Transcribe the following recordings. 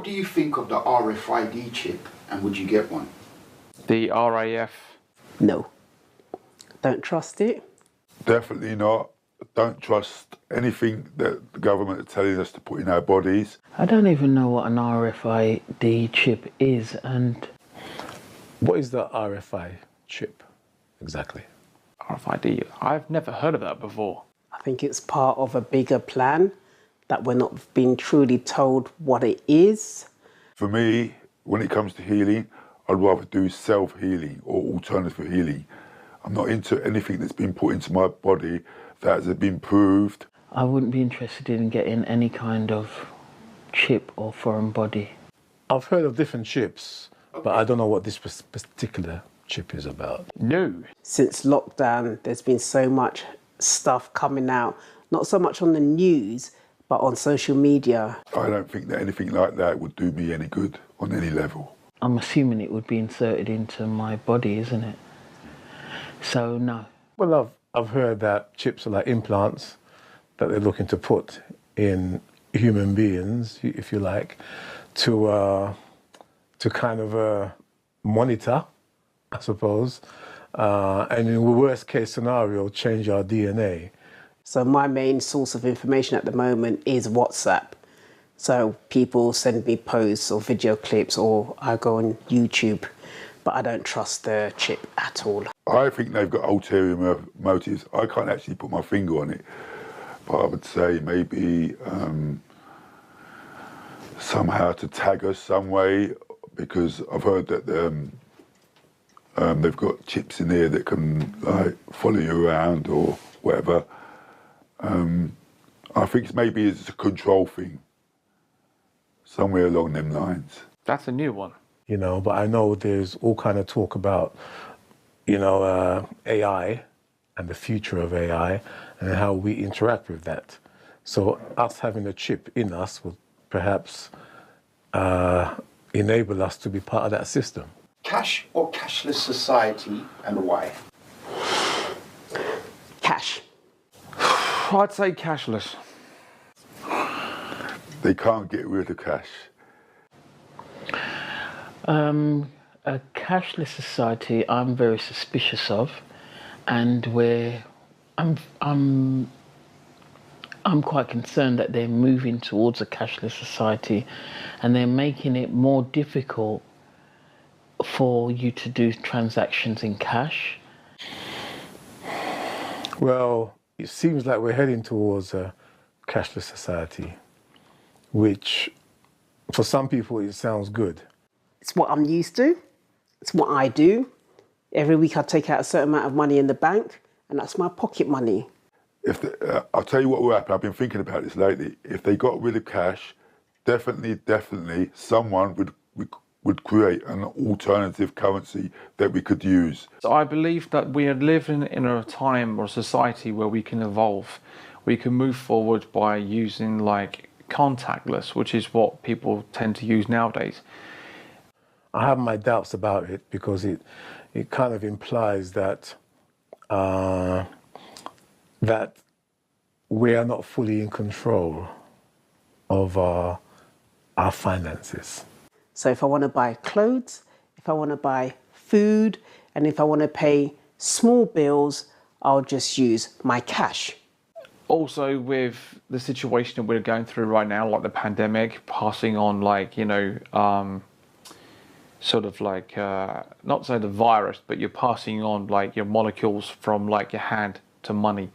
do you think of the RFID chip, and would you get one? The RAF? No. Don't trust it. Definitely not. Don't trust anything that the government are telling us to put in our bodies. I don't even know what an RFID chip is, and... What is the RFI chip exactly? RFID? I've never heard of that before. I think it's part of a bigger plan that we're not being truly told what it is. For me, when it comes to healing, I'd rather do self-healing or alternative healing. I'm not into anything that's been put into my body that has been proved. I wouldn't be interested in getting any kind of chip or foreign body. I've heard of different chips, but I don't know what this particular chip is about. No. Since lockdown, there's been so much stuff coming out, not so much on the news, but on social media. I don't think that anything like that would do me any good on any level. I'm assuming it would be inserted into my body, isn't it? So, no. Well, I've heard that chips are like implants that they're looking to put in human beings, if you like, to kind of monitor, I suppose, and in the worst case scenario, change our DNA. So my main source of information at the moment is WhatsApp. So people send me posts or video clips, or I go on YouTube, but I don't trust the chip at all. I think they've got ulterior motives. I can't actually put my finger on it, but I would say maybe somehow to tag us some way, because I've heard that they've got chips in there that can like follow you around or whatever. I think maybe it's a control thing, somewhere along them lines. That's a new one. You know, but I know there's all kind of talk about, you know, AI and the future of AI and how we interact with that. So us having a chip in us will perhaps enable us to be part of that system. Cash or cashless society, and why? Cash. I'd say cashless. They can't get rid of cash. A cashless society I'm very suspicious of, and where I'm quite concerned that they're moving towards a cashless society, and they're making it more difficult for you to do transactions in cash. Well, it seems like we're heading towards a cashless society, which for some people it sounds good. It's what I'm used to. It's what I do. Every week I take out a certain amount of money in the bank, and that's my pocket money. I'll tell you what will happen. I've been thinking about this lately. If they got rid of cash, definitely someone would create an alternative currency that we could use. So I believe that we are living in a time or society where we can evolve. We can move forward by using like contactless, which is what people tend to use nowadays. I have my doubts about it because it kind of implies that that we are not fully in control of our finances. So if I want to buy clothes, if I want to buy food, and if I want to pay small bills, I'll just use my cash. Also, with the situation that we're going through right now, like the pandemic, passing on like, you know, sort of like, not say the virus, but you're passing on like your molecules from like your hand to money.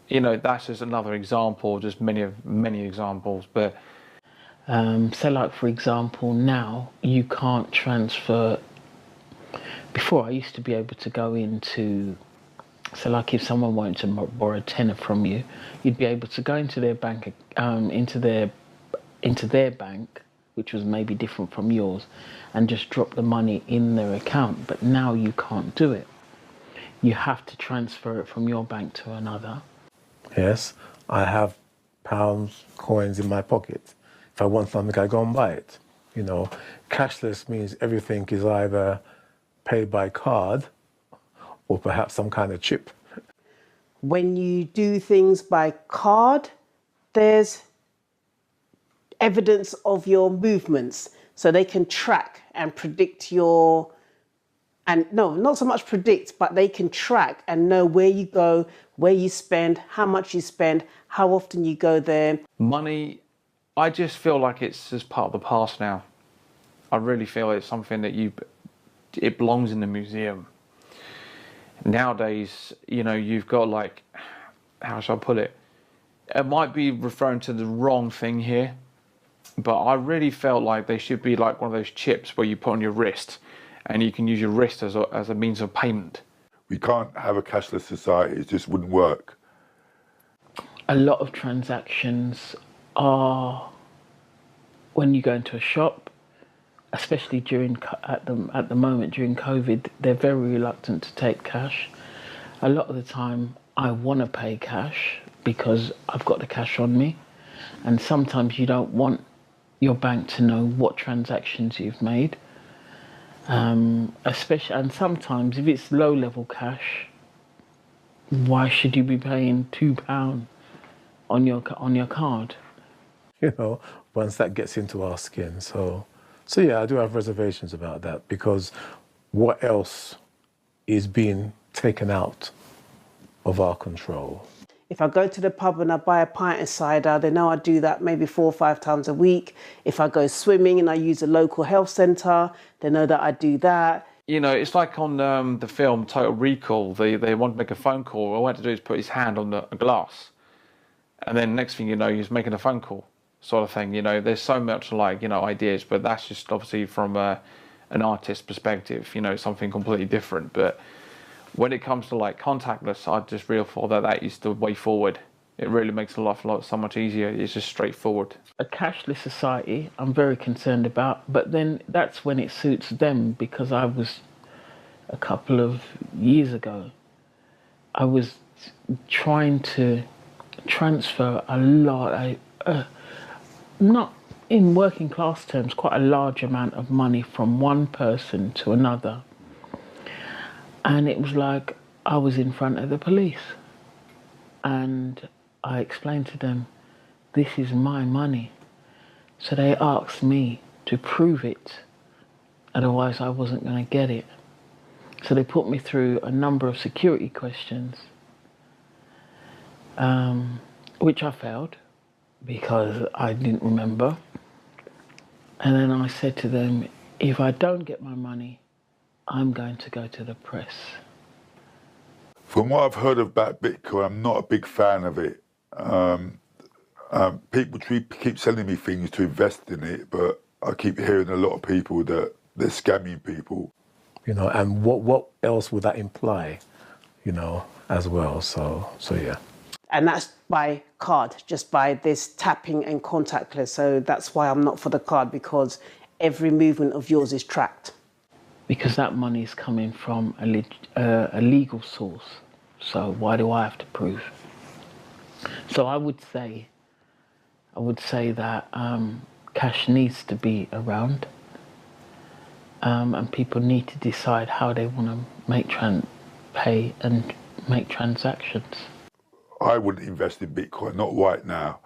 You know, that's just another example, just many examples, but... So like, for example, now you can't transfer... Before, I used to be able to go into... So like if someone wanted to borrow a tenner from you, you'd be able to go into their bank, into their bank, which was maybe different from yours, and just drop the money in their account. But now you can't do it. You have to transfer it from your bank to another. Yes, I have pounds, coins in my pocket. If I want something, I go and buy it. You know, cashless means everything is either paid by card or perhaps some kind of chip. When you do things by card, there's evidence of your movements, so they can track and predict your, and no, not so much predict, but they can track and know where you go, where you spend, how much you spend, how often you go there. Money, I just feel like it's just part of the past now. I really feel it's something that it belongs in the museum. Nowadays, you know, you've got like, how shall I put it? It might be referring to the wrong thing here, but I really felt like they should be like one of those chips where you put on your wrist and you can use your wrist as a means of payment. We can't have a cashless society, it just wouldn't work. A lot of transactions are when you go into a shop, especially at the moment during COVID, they're very reluctant to take cash. A lot of the time I want to pay cash because I've got the cash on me, and sometimes you don't want your bank to know what transactions you've made. Especially, and sometimes if it's low level cash, why should you be paying £2 on your card? You know, once that gets into our skin. So yeah, I do have reservations about that, because what else is being taken out of our control? If I go to the pub and I buy a pint of cider, they know I do that maybe 4 or 5 times a week. If I go swimming and I use a local health centre, they know that I do that. You know, it's like on the film Total Recall, they want to make a phone call. All he had to do is put his hand on a glass. And then next thing you know, he's making a phone call, sort of thing. You know, there's so much like, you know, ideas, but that's just obviously from an artist's perspective, you know, something completely different. But when it comes to like contactless, I just really thought that is the way forward. It really makes life so much easier. It's just straightforward. A cashless society, I'm very concerned about, but then that's when it suits them, because I was, a couple of years ago, I was trying to transfer a lot, not in working class terms, quite a large amount of money from one person to another. And it was like I was in front of the police. And I explained to them, this is my money. So they asked me to prove it, otherwise I wasn't going to get it. So they put me through a number of security questions, which I failed because I didn't remember. And then I said to them, if I don't get my money, I'm going to go to the press. From what I've heard about Bitcoin, I'm not a big fan of it. People keep sending me things to invest in it, but I keep hearing a lot of people that they're scamming people. You know, and what else would that imply, you know, as well? So yeah. And that's by card, just by this tapping and contactless. So that's why I'm not for the card, because every movement of yours is tracked. Because that money is coming from a legal source. So why do I have to prove? So I would say that cash needs to be around, and people need to decide how they want to pay and make transactions. I wouldn't invest in Bitcoin, not right now.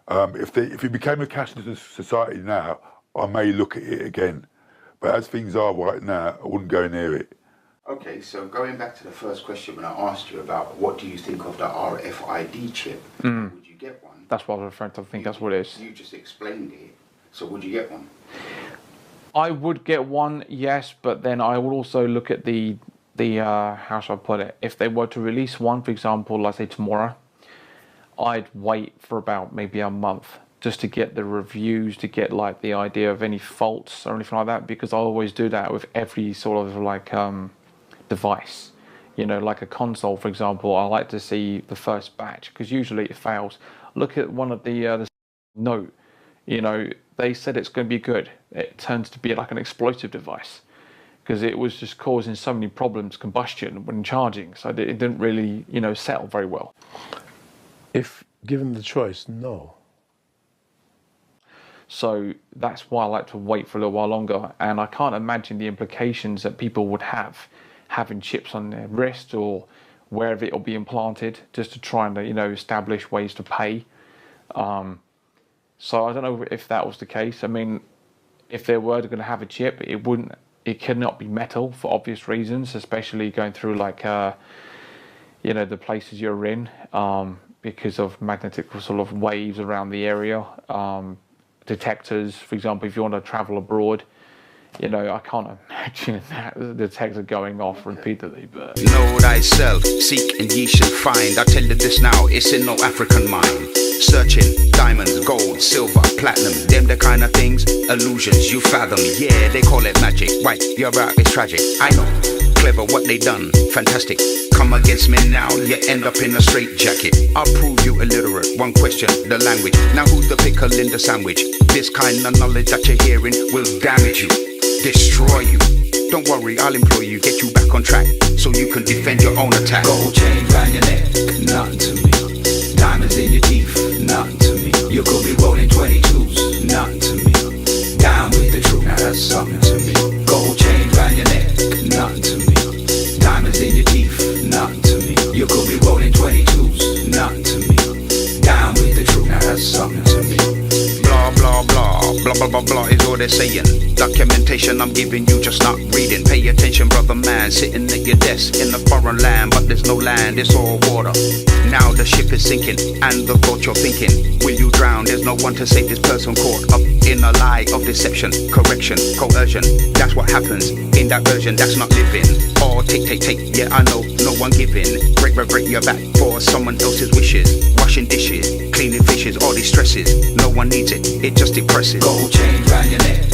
If it became a cashless society now, I may look at it again. But as things are right now, I wouldn't go near it. Okay, so going back to the first question when I asked you about what do you think of the RFID chip, would you get one? That's what I was referring to. I think that's what it is. You just explained it. So would you get one? I would get one, yes, but then I would also look at the how shall I put it? If they were to release one, for example, let's say tomorrow, I'd wait for about maybe a month just to get the reviews, to get like the idea of any faults or anything like that, because I always do that with every sort of like device. You know, like a console, for example, I like to see the first batch, because usually it fails. Look at one of the Note, you know, they said it's going to be good. It turns to be like an explosive device, because it was just causing so many problems, combustion when charging, so it didn't really, you know, settle very well. If given the choice, no. So that's why I like to wait for a little while longer, and I can't imagine the implications that people would have having chips on their wrist or wherever it'll be implanted, just to try and, you know, establish ways to pay. So I don't know if that was the case. I mean, if they were going to have a chip, it cannot be metal for obvious reasons, especially going through like, the places you're in, because of magnetic sort of waves around the area. Detectors, for example, if you want to travel abroad, I can't imagine that the detector going off repeatedly. But know thyself, seek and ye shall find. I tell you this now, it's in no African mind. Searching diamonds, gold, silver, platinum, them the kind of things, illusions you fathom. Yeah, they call it magic. Right, you're right, it's tragic. I know, clever what they done, fantastic. Come against me now, you end up in a straight jacket. I'll prove you illiterate. One question, the language. Now who's the pickle in the sandwich? This kind of knowledge that you're hearing will damage you, destroy you. Don't worry, I'll employ you, get you back on track, so you can defend your own attack. Gold chain round your neck, nothing to me. Diamonds in your teeth, nothing to me. You could be rolling 22s, nothing to me. Down with the truth, now that's something to me. Gold chain round your neck, nothing to me. Diamonds in your teeth, nothing to me. You could be rolling 22s, nothing to me. Down with the truth, now that's something to me. Blah, blah, blah, blah, blah, blah, blah is all they're saying. Documentation I'm giving you, just not reading. Pay attention, brother man, sitting at your desk in a foreign land, but there's no land, it's all water. Now the ship is sinking, and the thought you're thinking, will you drown? There's no one to save this person caught up in a lie of deception, correction, coercion. That's what happens in that version, that's not living. Or take, yeah I know, no one giving. Break your back for someone else's wishes. Washing dishes, cleaning fishes, all these stresses. No one needs it, it just depresses. Gold chain round your neck,